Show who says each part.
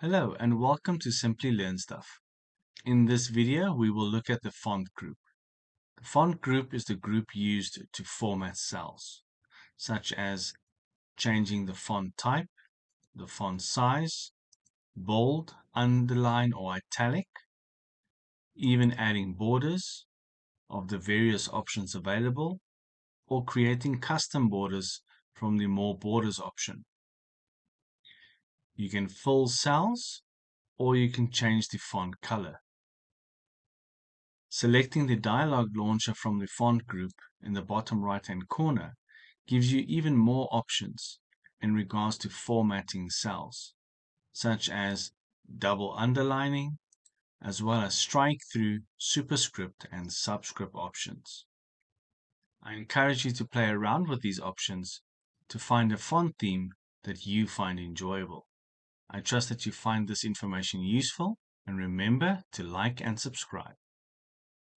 Speaker 1: Hello and welcome to Simply Learn Stuff. In this video, we will look at the font group. The font group is the group used to format cells, such as changing the font type, the font size, bold, underline or italic, even adding borders of the various options available, or creating custom borders from the More Borders option. You can fill cells or you can change the font color. Selecting the dialog launcher from the font group in the bottom right-hand corner gives you even more options in regards to formatting cells, such as double underlining, as well as strike-through, superscript, and subscript options. I encourage you to play around with these options to find a font theme that you find enjoyable. I trust that you find this information useful, and remember to like and subscribe.